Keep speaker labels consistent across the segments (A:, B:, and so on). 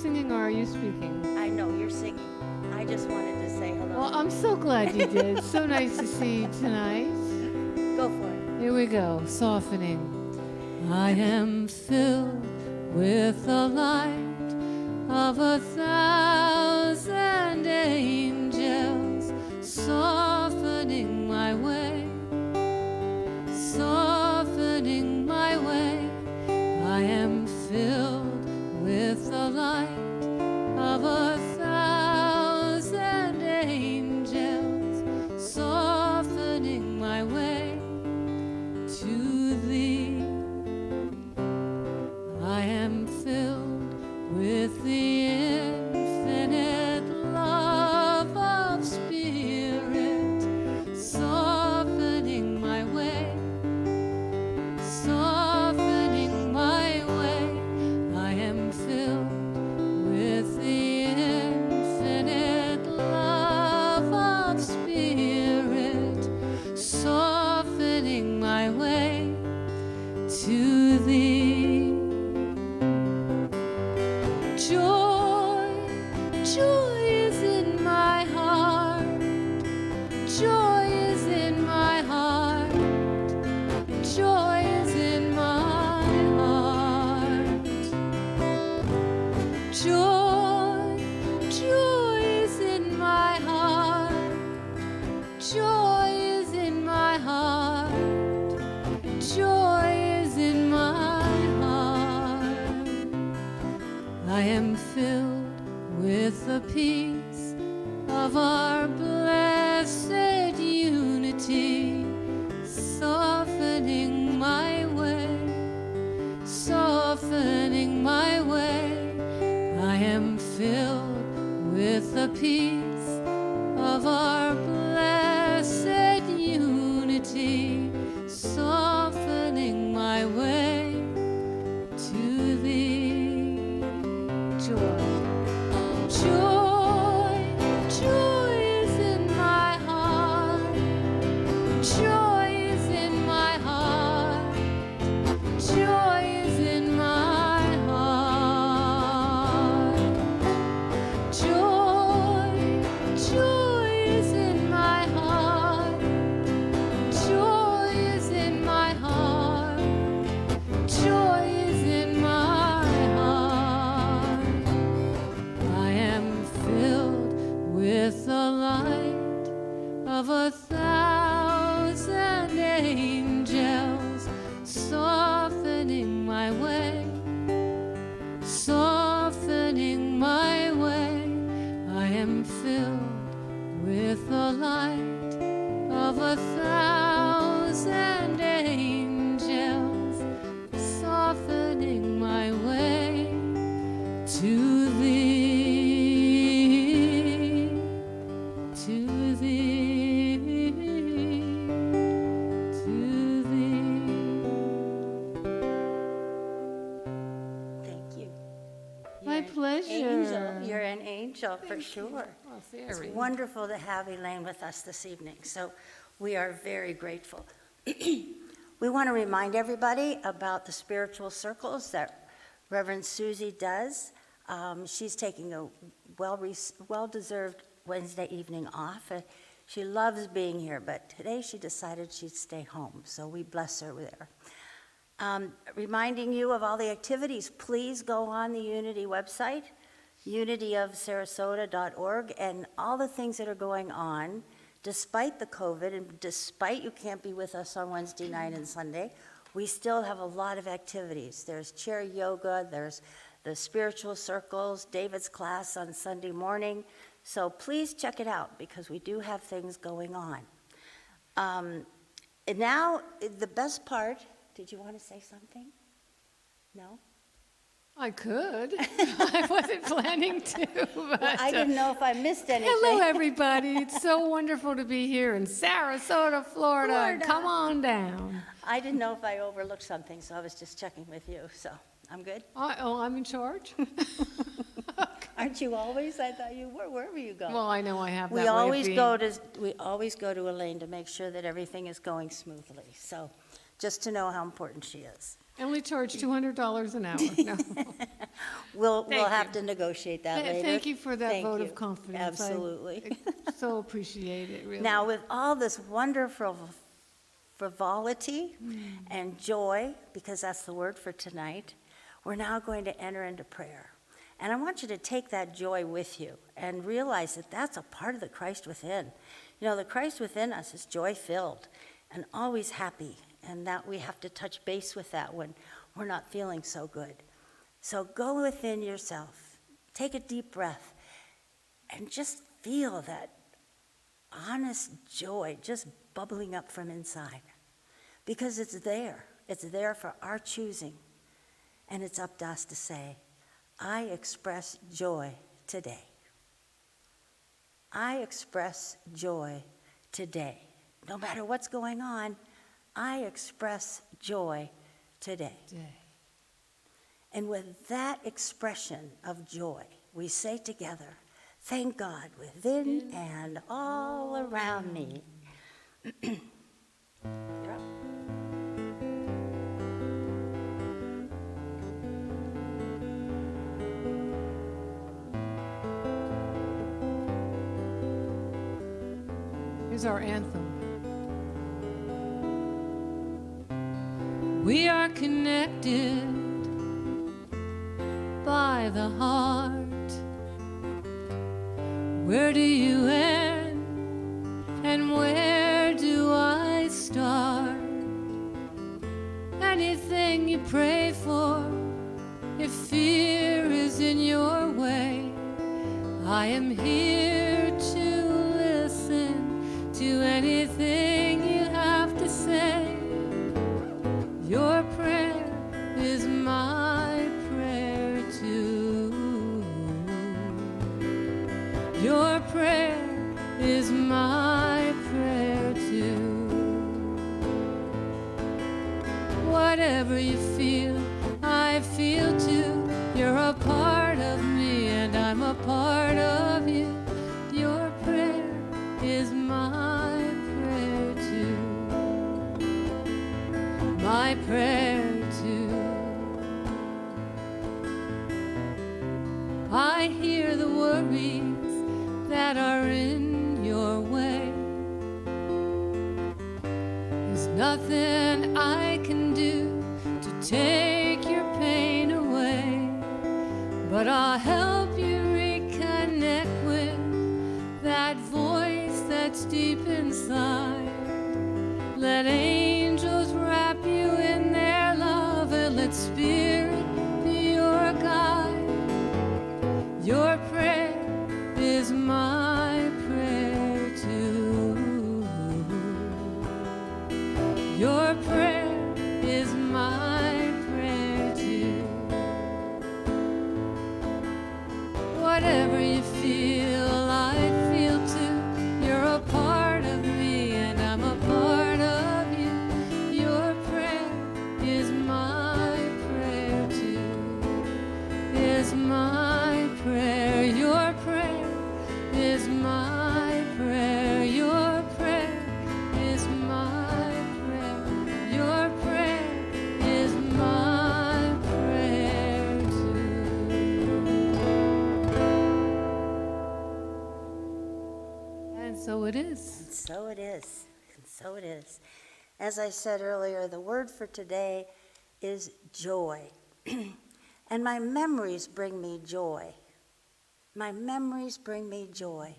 A: singing or are you speaking?
B: I know you're singing. I just wanted to say hello.
A: Well, I'm so glad you did. So nice to see you tonight.
B: Go for it.
A: Here we go, softening. I am filled with the light of 1,000 angels, softening my way, softening my way. I am filled with the light of 1,000 angels, softening my way to thee. I am filled with the infinite love of spirit, softening my way, softening my way. I am filled with the infinite love of spirit, softening my way to thee. Joy, joy is in my heart, joy is in my heart, joy is in my heart. Joy, joy is in my heart, joy is in my heart, joy is in my heart. I am filled with the peace of our blessed unity, softening my way, softening my way. I am filled with the peace of our blessed unity, softening my way to thee. Joy, joy, joy is in my heart, joy is in my heart, joy is in my heart. Joy, joy is in my heart, joy is in my heart, joy is in my heart. I am filled with the light of 1,000 angels, softening my way, softening my way. I am filled with the light of 1,000 angels, softening my way to thee, to thee, to thee.
B: Thank you.
A: My
B: You're an
A: pleasure.
B: Angel. You're an angel for sure.
A: Oh,
B: It's
A: very.
B: wonderful to have Elaine with us this evening, so we are very grateful. We want to remind everybody about the spiritual circles that Reverend Susie does. She's taking a well-deserved Wednesday evening off. She loves being here, but today she decided she'd stay home, so we bless her there. Reminding you of all the activities, please go on the Unity website, unityofsarasota.org, and all the things that are going on, despite the COVID and despite you can't be with us on Wednesday night and Sunday, we still have a lot of activities. There's chair yoga, there's the spiritual circles, David's class on Sunday morning. So please check it out because we do have things going on. And now, the best part, did you want to say something? No?
A: I could. I wasn't planning to, but
B: Well, I didn't know if I missed anything.
A: hello, everybody. It's so wonderful to be here in Sarasota, Florida. Come on down.
B: I didn't know if I overlooked something, so I was just checking with you. So, I'm good?
A: Oh, I'm in charge?
B: Aren't you always? I thought you were, wherever you go.
A: Well, I know I have that
B: We
A: way of
B: always
A: being.
B: go to Elaine to make sure that everything is going smoothly. So, just to know how important she is.
A: I only charge $200 an hour. No.
B: We'll
A: Thank
B: have
A: you.
B: to negotiate that later.
A: Thank you for that
B: Thank
A: vote
B: you.
A: of confidence.
B: Absolutely.
A: I so appreciate it, really.
B: Now, with all this wonderful frivolity and joy, because that's the word for tonight, we're now going to enter into prayer. And I want you to take that joy with you and realize that that's a part of the Christ within. You know, the Christ within us is joy-filled and always happy, and that we have to touch base with that when we're not feeling so good. So go within yourself, take a deep breath, and just feel that honest joy just bubbling up from inside. Because it's there. It's there for our choosing. And it's up to us to say, I express joy today. I express joy today. No matter what's going on, I express joy today. And with that expression of joy, we say together, thank God within and all around me. You're up.
A: Here's our anthem. We are connected by the heart. Where do you end and where do I start? Anything you pray for, if fear is in your way, I am here to listen to anything you have to say. Your prayer is my prayer too. Your prayer is my prayer too. Whatever you feel, I feel too. You're a part of me and I'm a part of you. Your prayer is my prayer too. My prayer too. I hear the worries that are in your way. There's nothing I can do to take your pain away, but I'll help you reconnect with that voice that's deep inside. Let angels wrap you in their love and let spirit be your guide. Your prayer is my prayer too. Your prayer is my prayer too. Whatever you feel, I feel too. You're a part of me and I'm a part of you. Your prayer is my prayer too. Is my prayer. Your prayer is my prayer. Your prayer is my prayer. Your prayer is my prayer too. And so it is.
B: And so it is. And so it is. As I said earlier, the word for today is joy. And my memories bring me joy. My memories bring me joy.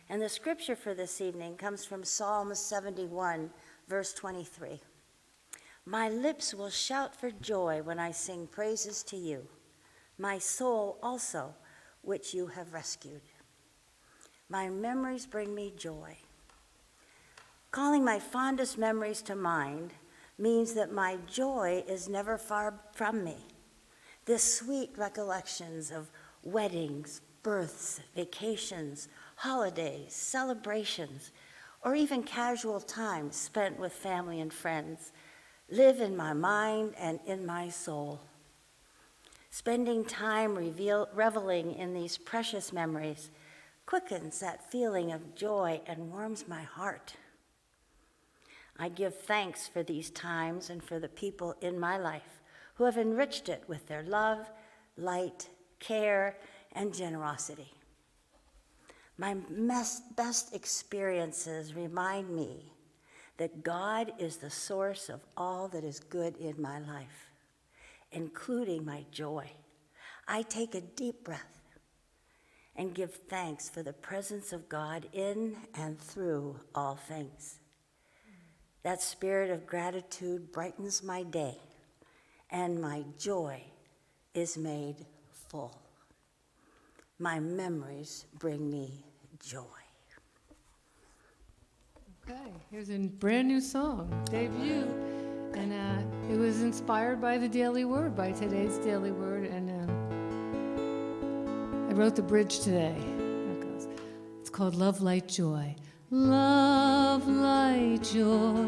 B: And the scripture for this evening comes from Psalm 71, verse 23. My lips will shout for joy when I sing praises to you, my soul also, which you have rescued. My memories bring me joy. Calling my fondest memories to mind means that my joy is never far from me. The sweet recollections of weddings, births, vacations, holidays, celebrations, or even casual times spent with family and friends live in my mind and in my soul. Spending time reveling in these precious memories quickens that feeling of joy and warms my heart. I give thanks for these times and for the people in my life who have enriched it with their love, light, care, and generosity. My best experiences remind me that God is the source of all that is good in my life, including my joy. I take a deep breath and give thanks for the presence of God in and through all things. That spirit of gratitude brightens my day, and my joy is made full. My memories bring me joy.
A: Okay, here's a brand new song, debut. And it was inspired by the Daily Word, by today's Daily Word. And I wrote the bridge today. There it goes. It's called Love, Light, Joy. Love, light, joy.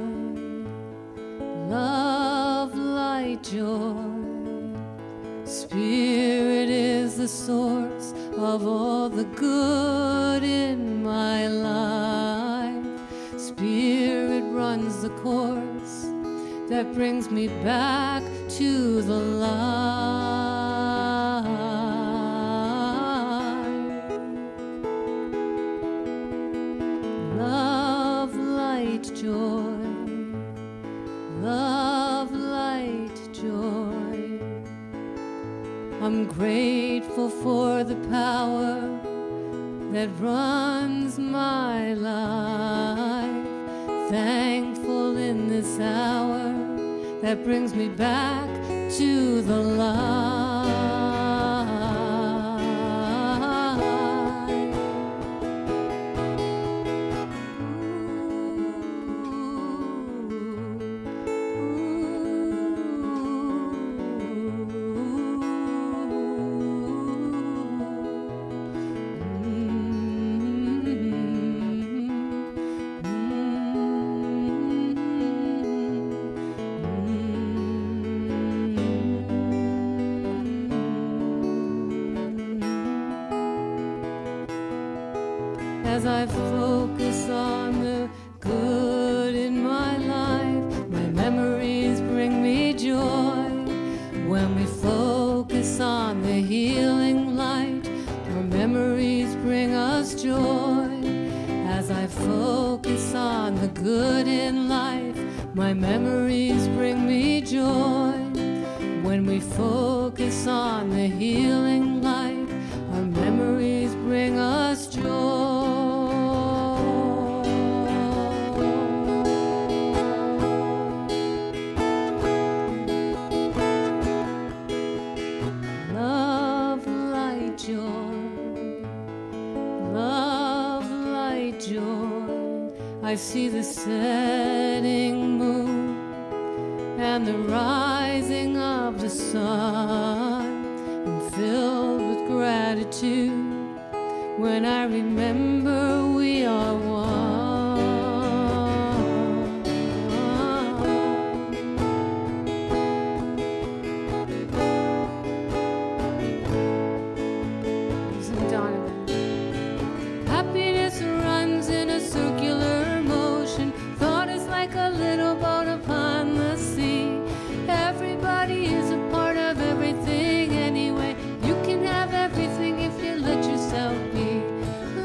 A: Love, light, joy. Spirit is the source of all the good in my life. Spirit runs the course that brings me back to the light. Love, light, joy. Love, light, joy. I'm grateful for the power that runs my life. Thankful in this hour that brings me back to the light. As I focus on the good in my life, my memories bring me joy. When we focus on the healing light, our memories bring us joy. As I focus on the good in life, my memories bring me joy. When we focus on the healing light, our memories bring us joy. Love, light, joy. Love, light, joy. I see the setting moon and the rising of the sun. I'm filled with gratitude when I remember we are one. Listen, Donovan. Happiness runs in a circular motion. Thought is like a little boat upon the sea. Everybody is a part of everything anyway. You can have everything if you let yourself be.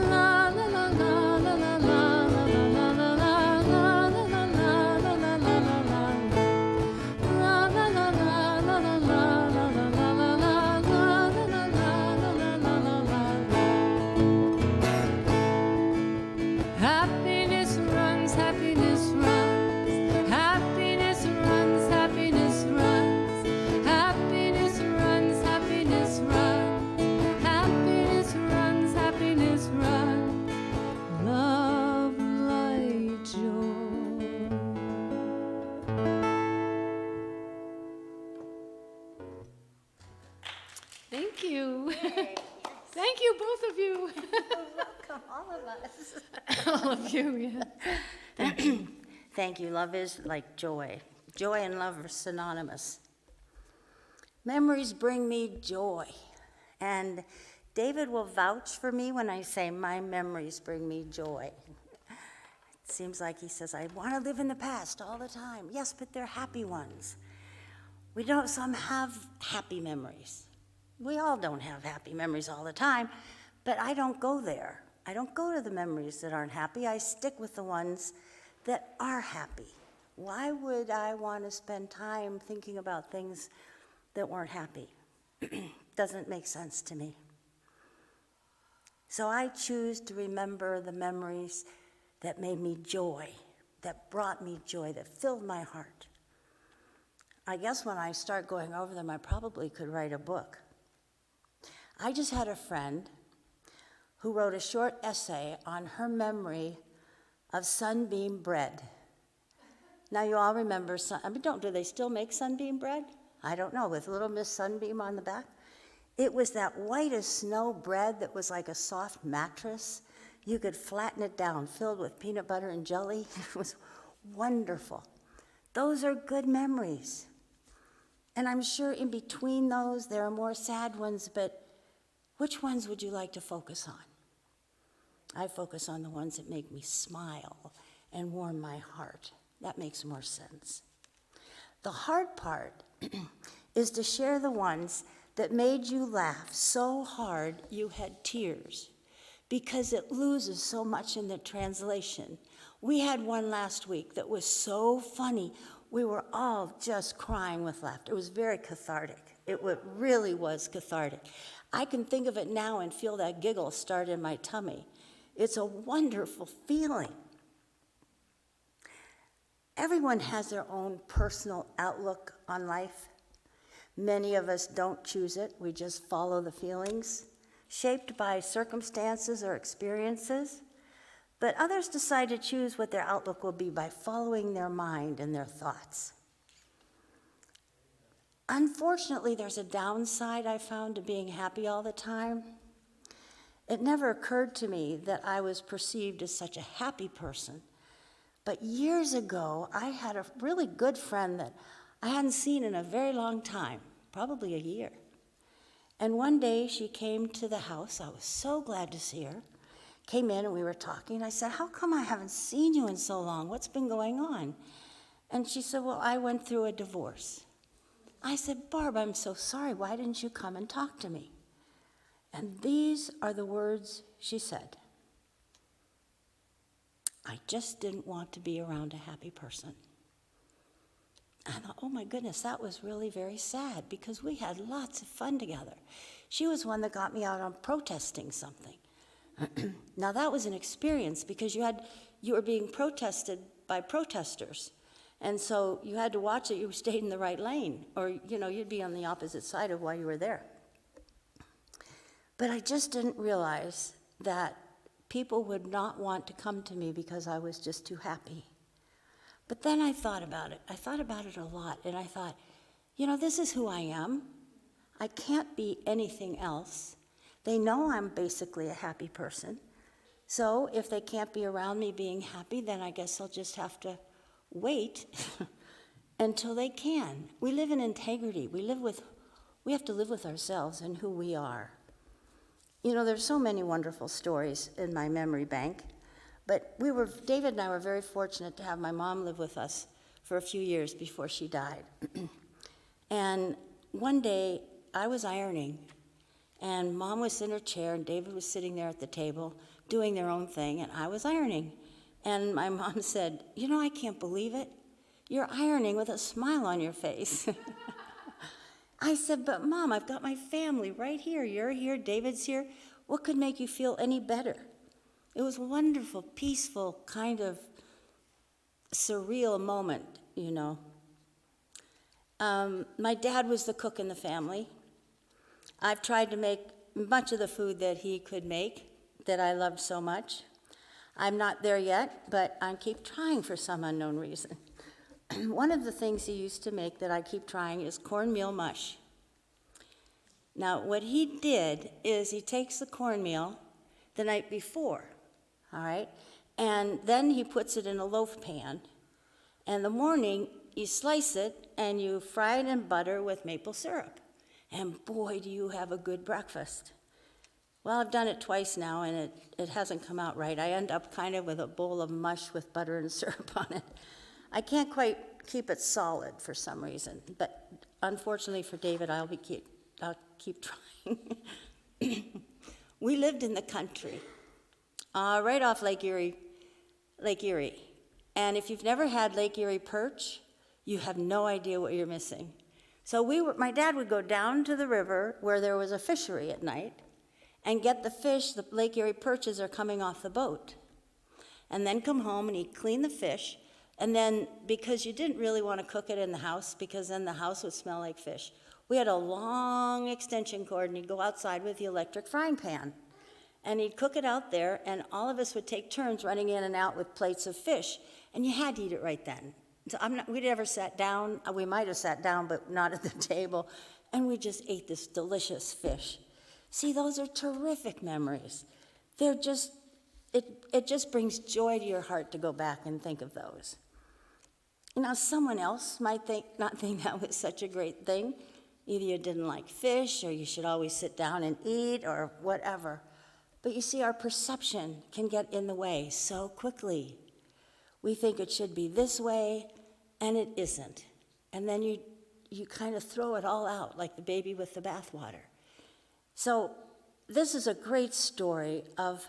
A: La la la la la la la la la la la la la la la la la la la. La la la la la la la la la la la la la la la. Happiness runs, happiness runs. Happiness runs, happiness runs. Happiness runs, happiness runs. Happiness runs, happiness runs. Love, light, joy. Thank you. Thank you, both of you.
B: Welcome, all of us.
A: All of you, yeah.
B: Thank you. Love is like joy. Joy and love are synonymous. Memories bring me joy. And David will vouch for me when I say my memories bring me joy. It seems like he says, I want to live in the past all the time. Yes, but they're happy ones. We don't some have happy memories. We all don't have happy memories all the time, but I don't go there. I don't go to the memories that aren't happy. I stick with the ones that are happy. Why would I want to spend time thinking about things that weren't happy? Doesn't make sense to me. So I choose to remember the memories that made me joy, that brought me joy, that filled my heart. I guess when I start going over them, I probably could write a book. I just had a friend who wrote a short essay on her memory of Sunbeam Bread. Now you all remember, do they still make Sunbeam Bread? I don't know, with little Miss Sunbeam on the back. It was that white as snow bread that was like a soft mattress. You could flatten it down, filled with peanut butter and jelly. It was wonderful. Those are good memories. And I'm sure in between those, there are more sad ones, but which ones would you like to focus on? I focus on the ones that make me smile and warm my heart. That makes more sense. The hard part is to share the ones that made you laugh so hard you had tears, because it loses so much in the translation. We had one last week that was so funny. We were all just crying with laughter. It was very cathartic. It really was cathartic. I can think of it now and feel that giggle start in my tummy. It's a wonderful feeling. Everyone has their own personal outlook on life. Many of us don't choose it. We just follow the feelings, shaped by circumstances or experiences. But others decide to choose what their outlook will be by following their mind and their thoughts. Unfortunately, there's a downside I found to being happy all the time. It never occurred to me that I was perceived as such a happy person. But years ago, I had a really good friend that I hadn't seen in a very long time, probably a year. And one day she came to the house. I was so glad to see her. Came in and we were talking. I said, "How come I haven't seen you in so long? What's been going on?" And she said, "Well, I went through a divorce." I said, "Barb, I'm so sorry. Why didn't you come and talk to me?" And these are the words she said. "I just didn't want to be around a happy person." I thought, oh my goodness, that was really very sad because we had lots of fun together. She was one that got me out on protesting something. Now that was an experience because you were being protested by protesters. And so you had to watch that you stayed in the right lane, or you'd be on the opposite side of why you were there. But I just didn't realize that people would not want to come to me because I was just too happy. But then I thought about it. I thought about it a lot, and I thought, this is who I am. I can't be anything else. They know I'm basically a happy person. So if they can't be around me being happy, then I guess I'll just have to wait until they can. We live in integrity. We have to live with ourselves and who we are. There's so many wonderful stories in my memory bank, but David and I were very fortunate to have my mom live with us for a few years before she died. And one day I was ironing, and Mom was in her chair, and David was sitting there at the table doing their own thing, and I was ironing. And my mom said, "I can't believe it. You're ironing with a smile on your face." I said, "But Mom, I've got my family right here. You're here, David's here. What could make you feel any better?" It was a wonderful, peaceful, kind of surreal moment, My dad was the cook in the family. I've tried to make much of the food that he could make, that I loved so much. I'm not there yet, but I keep trying for some unknown reason. One of the things he used to make that I keep trying is cornmeal mush. Now, what he did is he takes the cornmeal the night before, all right, and then he puts it in a loaf pan, and the morning you slice it and you fry it in butter with maple syrup. And boy, do you have a good breakfast. Well, I've done it twice now, and it hasn't come out right. I end up kind of with a bowl of mush with butter and syrup on it. I can't quite keep it solid for some reason, but unfortunately for David, I'll keep trying. We lived in the country, right off Lake Erie. And if you've never had Lake Erie perch, you have no idea what you're missing. So my dad would go down to the river where there was a fishery at night and get the fish. The Lake Erie perches are coming off the boat. And then come home and he'd clean the fish. And then, because you didn't really want to cook it in the house, because then the house would smell like fish, we had a long extension cord, and he'd go outside with the electric frying pan. And he'd cook it out there, and all of us would take turns running in and out with plates of fish. And you had to eat it right then. So we never sat down. We might have sat down, but not at the table. And we just ate this delicious fish. See, those are terrific memories. They're just, it just brings joy to your heart to go back and think of those. Now, someone else might not think that was such a great thing. Either you didn't like fish, or you should always sit down and eat, or whatever. But you see, our perception can get in the way so quickly. We think it should be this way, and it isn't. And then you kind of throw it all out, like the baby with the bathwater. So this is a great story of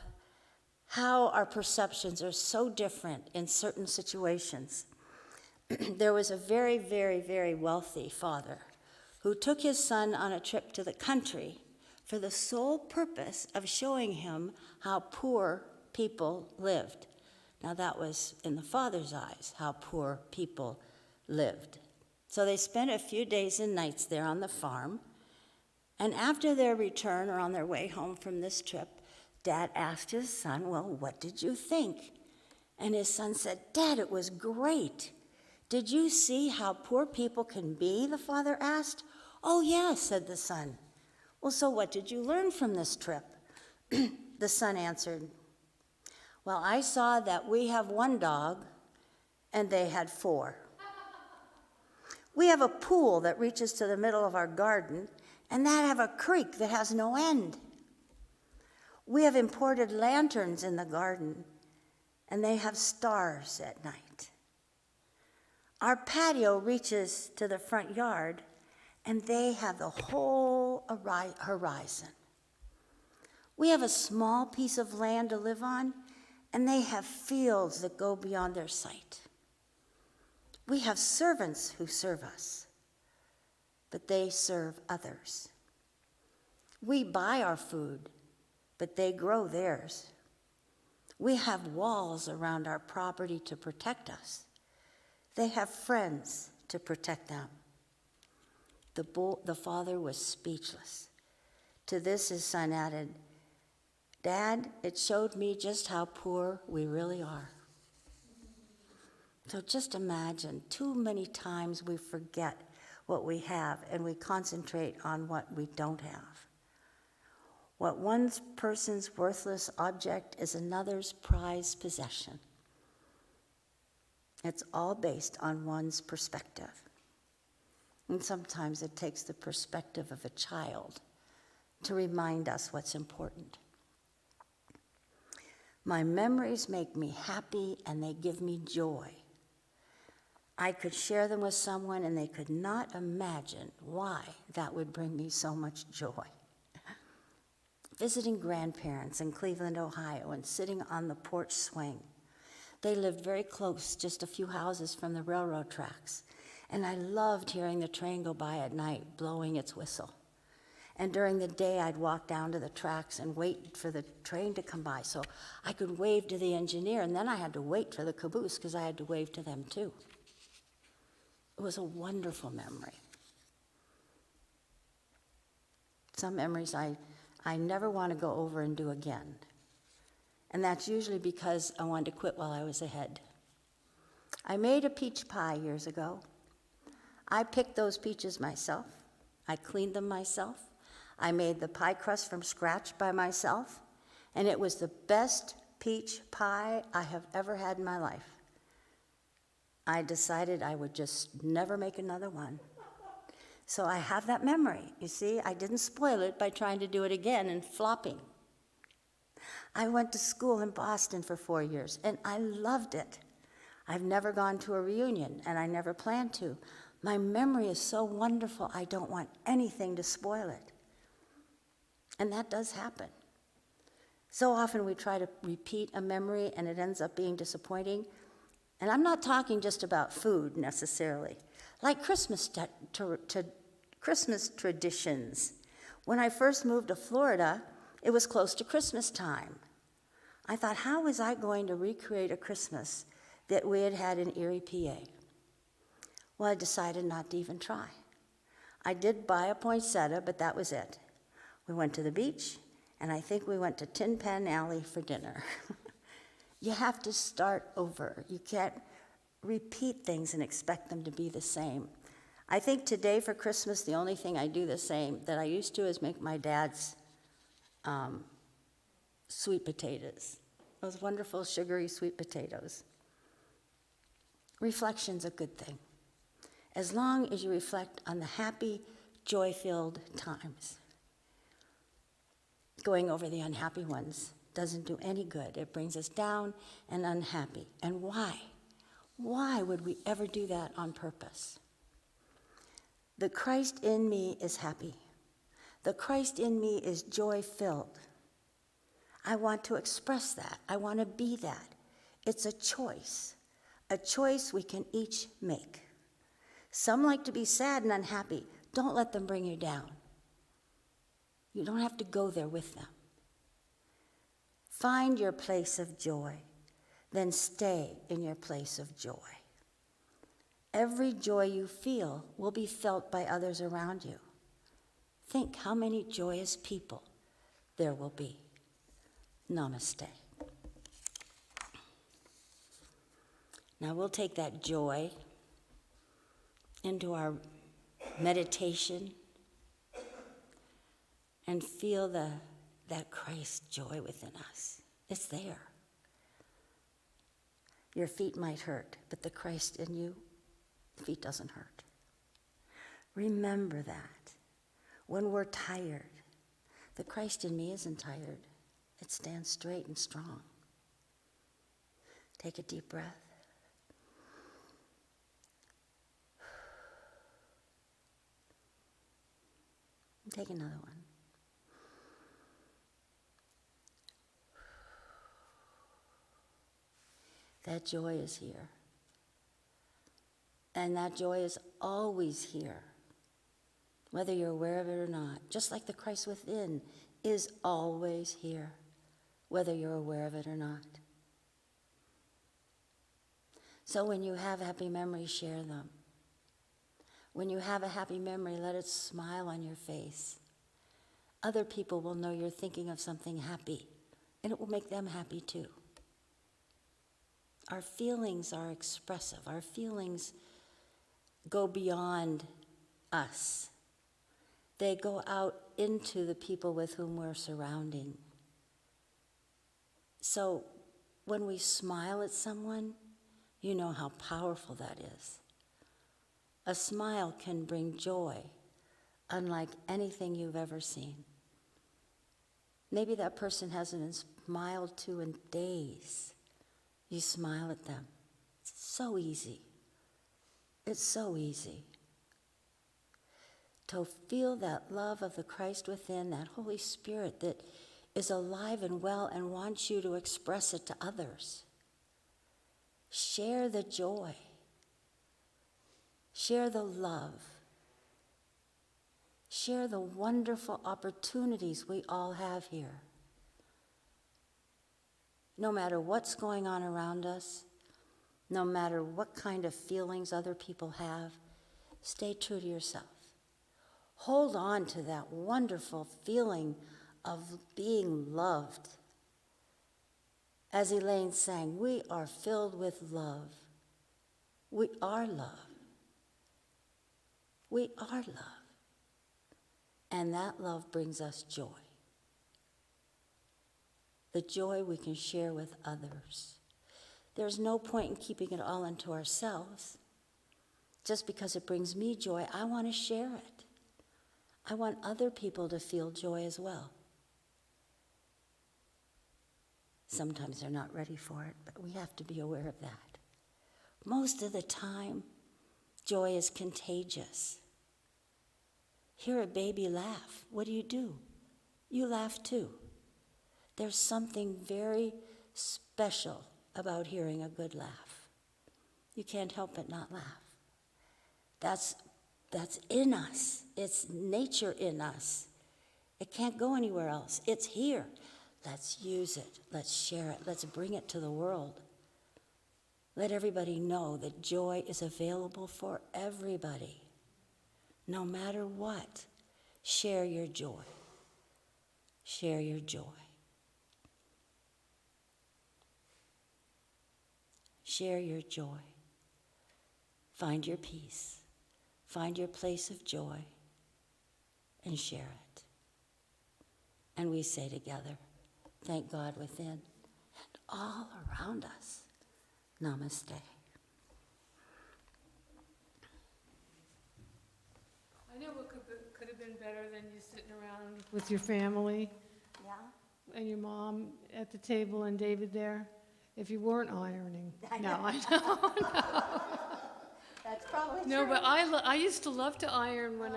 B: how our perceptions are so different in certain situations. There was a very, very, very wealthy father who took his son on a trip to the country for the sole purpose of showing him how poor people lived. Now, that was in the father's eyes, how poor people lived. So they spent a few days and nights there on the farm. And after their return, or on their way home from this trip, Dad asked his son, well, what did you think? And his son said, Dad, it was great. Did you see how poor people can be? The father asked. Oh, yeah, said the son. Well, so what did you learn from this trip? The son answered, well, I saw that we have one dog and they had 4. We have a pool that reaches to the middle of our garden, and that have a creek that has no end. We have imported lanterns in the garden, and they have stars at night. Our patio reaches to the front yard, and they have the whole horizon. We have a small piece of land to live on, and they have fields that go beyond their sight. We have servants who serve us, but they serve others. We buy our food, but they grow theirs. We have walls around our property to protect us. They have friends to protect them. The father was speechless. To this, his son added, Dad, it showed me just how poor we really are. So just imagine, too many times we forget what we have and we concentrate on what we don't have. What one person's worthless object is another's prized possession. It's all based on one's perspective. And sometimes it takes the perspective of a child to remind us what's important. My memories make me happy and they give me joy. I could share them with someone and they could not imagine why that would bring me so much joy. Visiting grandparents in Cleveland, Ohio, and sitting on the porch swing. They lived very close, just a few houses from the railroad tracks. And I loved hearing the train go by at night, blowing its whistle. And during the day, I'd walk down to the tracks and wait for the train to come by so I could wave to the engineer, and then I had to wait for the caboose because I had to wave to them too. It was a wonderful memory. Some memories I never want to go over and do again. And that's usually because I wanted to quit while I was ahead. I made a peach pie years ago. I picked those peaches myself. I cleaned them myself. I made the pie crust from scratch by myself, and it was the best peach pie I have ever had in my life. I decided I would just never make another one. So I have that memory. You see, I didn't spoil it by trying to do it again and flopping. I went to school in Boston for 4 years, and I loved it. I've never gone to a reunion, and I never plan to. My memory is so wonderful, I don't want anything to spoil it. And that does happen. So often we try to repeat a memory and it ends up being disappointing. And I'm not talking just about food necessarily. Like Christmas traditions. When I first moved to Florida, it was close to Christmas time. I thought, how was I going to recreate a Christmas that we had had in Erie, PA? Well, I decided not to even try. I did buy a poinsettia, but that was it. We went to the beach, and I think we went to Tin Pan Alley for dinner. You have to start over. You can't repeat things and expect them to be the same. I think today for Christmas, the only thing I do the same that I used to is make my dad's sweet potatoes. Those wonderful sugary sweet potatoes. Reflection's a good thing. As long as you reflect on the happy, joy-filled times. Going over the unhappy ones doesn't do any good. It brings us down and unhappy. And why? Why would we ever do that on purpose? The Christ in me is happy. The Christ in me is joy-filled. I want to express that. I want to be that. It's a choice we can each make. Some like to be sad and unhappy. Don't let them bring you down. You don't have to go there with them. Find your place of joy, then stay in your place of joy. Every joy you feel will be felt by others around you. Think how many joyous people there will be. Namaste. Now we'll take that joy into our meditation and feel that Christ joy within us. It's there. Your feet might hurt, but the Christ in you, the feet doesn't hurt. Remember that. When we're tired, the Christ in me isn't tired. It stands straight and strong. Take a deep breath. Take another one. That joy is here. And that joy is always here, whether you're aware of it or not. Just like the Christ within is always here, whether you're aware of it or not. So when you have happy memories, share them. When you have a happy memory, let it smile on your face. Other people will know you're thinking of something happy, and it will make them happy too. Our feelings are expressive. Our feelings go beyond us. They go out into the people with whom we're surrounding. So when we smile at someone, you know how powerful that is. A smile can bring joy, unlike anything you've ever seen. Maybe that person hasn't smiled to in days. You smile at them. It's so easy. It's so easy. To feel that love of the Christ within, that Holy Spirit that is alive and well and wants you to express it to others. Share the joy. Share the love. Share the wonderful opportunities we all have here. No matter what's going on around us, no matter what kind of feelings other people have, stay true to yourself. Hold on to that wonderful feeling of being loved. As Elaine sang, we are filled with love. We are love. We are love. And that love brings us joy. The joy we can share with others. There's no point in keeping it all unto ourselves. Just because it brings me joy, I want to share it. I want other people to feel joy as well. Sometimes they're not ready for it, but we have to be aware of that. Most of the time, joy is contagious. Hear a baby laugh. What do? you laugh too. There's something very special about hearing a good laugh. You can't help but not laugh. That's in us. It's nature in us. It can't go anywhere else. It's here. Let's use it. Let's share it. Let's bring it to the world. Let everybody know that joy is available for everybody. No matter what, share your joy. Share your joy. Share your joy. Find your peace. Find your place of joy and share it. And we say together, thank God within and all around us. Namaste.
A: I know what could have been better than you sitting around with your family
B: Yeah?
A: and your mom at the table and David there, if you weren't ironing. No, I know.
B: That's probably true.
A: No, but I used to love to iron when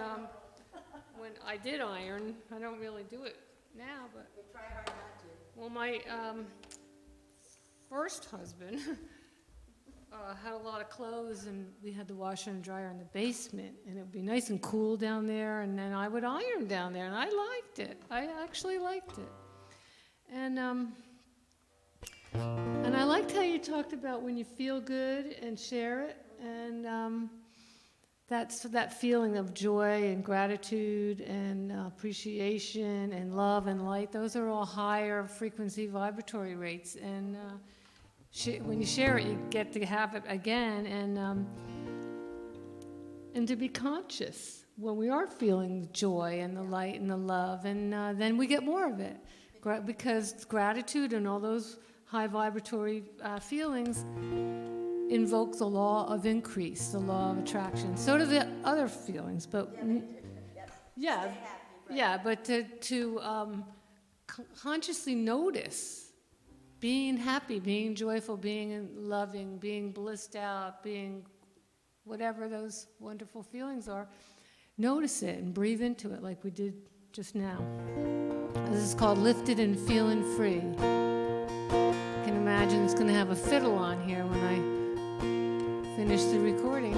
A: I did iron. I don't really do it now, but
B: We try hard not to.
A: well, my first husband had a lot of clothes, and we had the washer and dryer in the basement, and it would be nice and cool down there, and then I would iron down there, and I liked it. I actually liked it. And I liked how you talked about when you feel good and share it, and that's that feeling of joy and gratitude and appreciation and love and light. Those are all higher frequency vibratory rates, and when you share it, you get to have it again, and to be conscious when we are feeling the joy and the light and the love, and then we get more of it, because gratitude and all those high vibratory feelings invoke the law of increase, the law of attraction. So do the other feelings, but but to consciously notice being happy, being joyful, being loving, being blissed out, being whatever those wonderful feelings are, notice it and breathe into it like we did just now. This is called Lifted and Feeling Free. I can imagine it's going to have a fiddle on here when I finish the recording.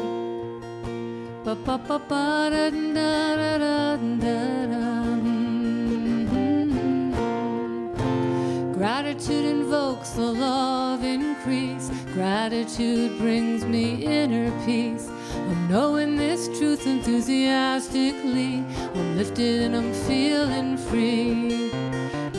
A: Gratitude invokes the law of increase. Gratitude brings me inner peace. I'm knowing this truth enthusiastically. I'm lifted and I'm feeling free.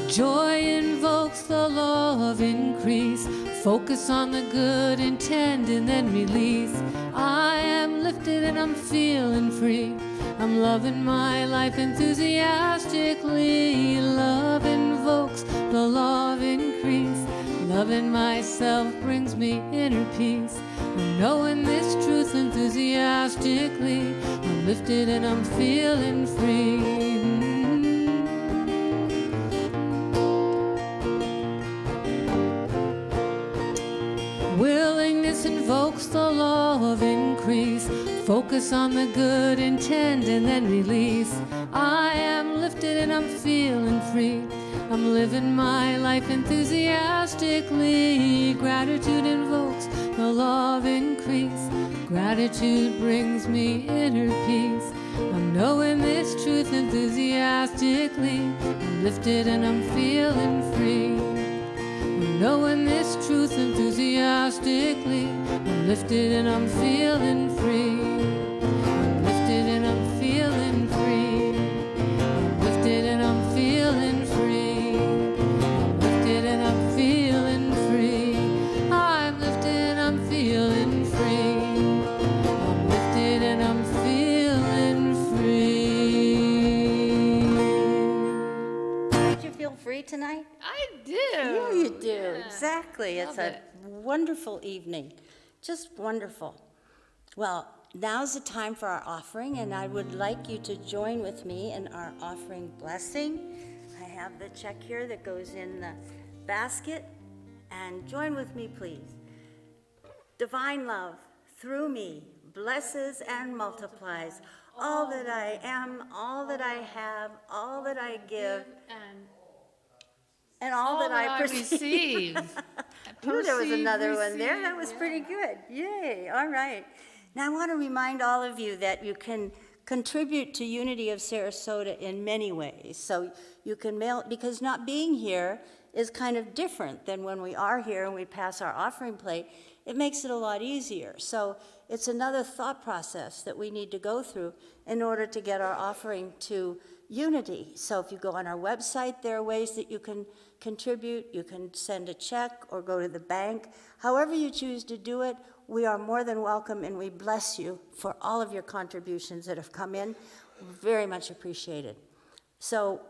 A: Joy invokes the law of increase. Focus on the good intent and then release. I am lifted and I'm feeling free. I'm loving my life enthusiastically. Love invokes the law of increase. Loving myself brings me inner peace. I'm knowing this truth enthusiastically. I'm lifted and I'm feeling free. Willingness invokes the law of increase. Focus on the good intent and then release. I am lifted and I'm feeling free. I'm living my life enthusiastically. Gratitude invokes the law of increase. Gratitude brings me inner peace. I'm knowing this truth enthusiastically. I'm lifted and I'm feeling free. I'm knowing this truth enthusiastically. I'm lifted and I'm feeling free. I'm lifted and I'm feeling free. I'm lifted and I'm feeling free. I'm lifted and I'm feeling free. I'm lifted and I'm feeling free. I'm lifted and I'm feeling free.
B: Did you feel free tonight?
A: I do.
B: Yeah, you do.
A: Yeah.
B: Exactly. It's
A: Love
B: a wonderful evening. Just wonderful. Well, now's the time for our offering, and I would like you to join with me in our offering blessing. I have the check here that goes in the basket, and join with me, please. Divine love, through me, blesses and multiplies all that I am, all that I have, all that I give, And all that I perceive.
A: receive.
B: I knew there was another one there.
A: Receive,
B: That was
A: yeah.
B: pretty good. Yay. All right. Now, I want to remind all of you that you can contribute to Unity of Sarasota in many ways. So you can mail, because not being here is kind of different than when we are here and we pass our offering plate. It makes it a lot easier. So it's another thought process that we need to go through in order to get our offering to Unity. So if you go on our website, there are ways that you can contribute. You can send a check or go to the bank. However you choose to do it, we are more than welcome, and we bless you for all of your contributions that have come in. Very much appreciated. So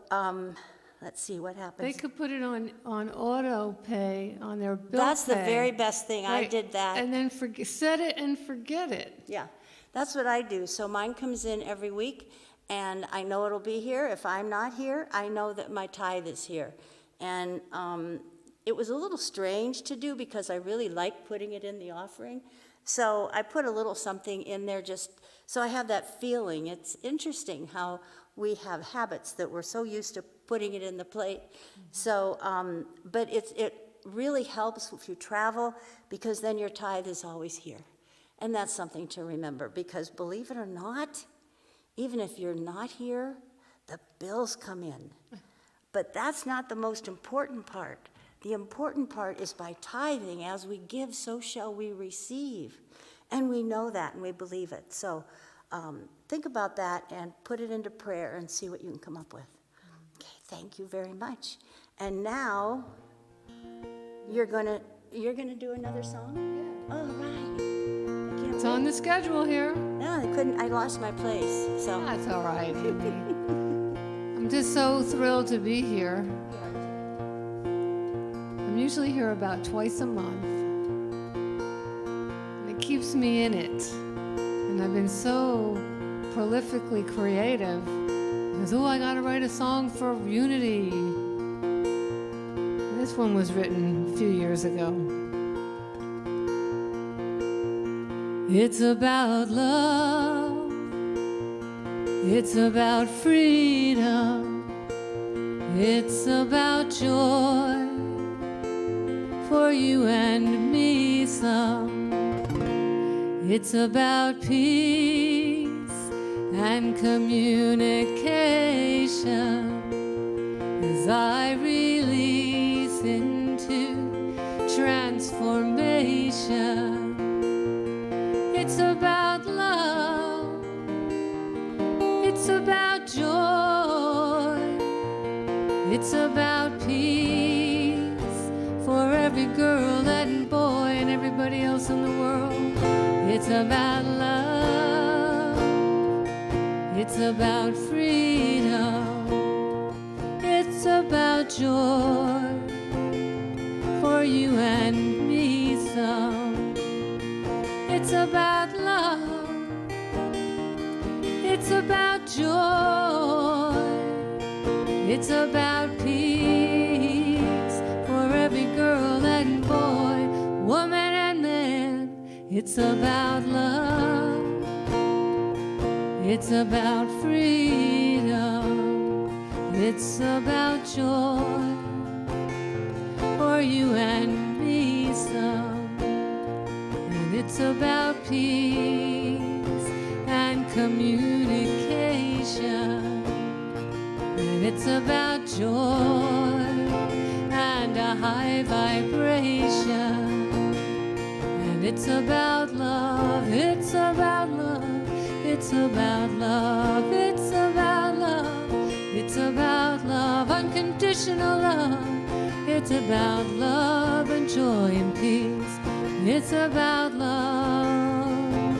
B: let's see what happens.
A: They could put it on auto pay on their bill
B: That's the
A: pay.
B: very best thing. I
A: Right.
B: did that.
A: And then set it and forget it.
B: Yeah, that's what I do. So mine comes in every week, and I know it'll be here. If I'm not here, I know that my tithe is here. And it was a little strange to do because I really like putting it in the offering. So I put a little something in there just so I have that feeling. It's interesting how we have habits that we're so used to putting it in the plate. So, but it really helps if you travel, because then your tithe is always here. And that's something to remember, because believe it or not, even if you're not here, the bills come in. But that's not the most important part. The important part is by tithing, as we give, so shall we receive. And we know that and we believe it. So think about that and put it into prayer and see what you can come up with. Okay, thank you very much. And now you're gonna do another song? Yeah. All right. I can't
A: It's on the schedule here.
B: No, I lost my place. So
A: That's all right, Amy. I'm just so thrilled to be here. I'm usually here about twice a month. And it keeps me in it. And I've been so prolifically creative. Because, I got to write a song for Unity. This one was written a few years ago. It's about love. It's about freedom. It's about joy for you and me some. It's about peace and communication as I release into transformation. It's about love. It's about joy. It's about peace for every girl and boy and everybody else in the world. It's about love. It's about freedom. It's about joy for you and me some. It's about love. It's about joy. It's about peace for every girl and boy, woman and man. It's about love. It's about freedom. It's about joy for you and me some. And it's about peace and communication. And it's about joy and a high vibration. And it's about love. It's about love. It's about love. It's about love. It's about love. Unconditional love. It's about love and joy and peace. It's about love.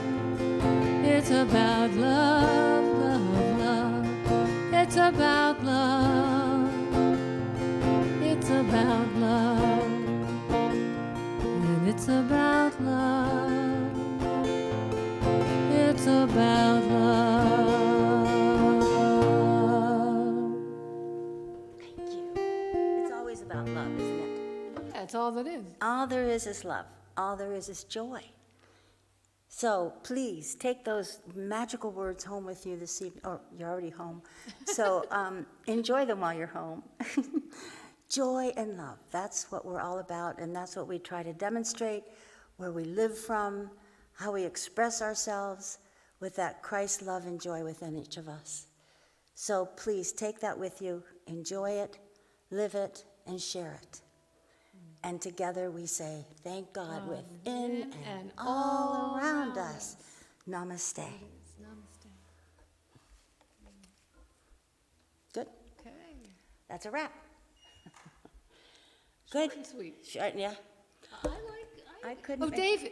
A: It's about love, love, love. It's about love. It's about love. And it's about love. It's about love.
B: thank you. It's always about love, isn't it?
A: That's all that is.
B: All there is love. All there is joy. So please take those magical words home with you this evening. Oh, you're already home. So enjoy them while you're home. Joy and love, that's what we're all about, and that's what we try to demonstrate, where we live from, how we express ourselves with that Christ love and joy within each of us. So please take that with you, enjoy it, live it, and share it. And together we say, thank God within and all around us. Namaste.
A: Namaste.
B: Good?
A: Okay.
B: That's a wrap.
A: Short
B: Good.
A: and sweet.
B: Short, yeah.
A: I like.
B: I couldn't
A: Oh,
B: make-
A: David.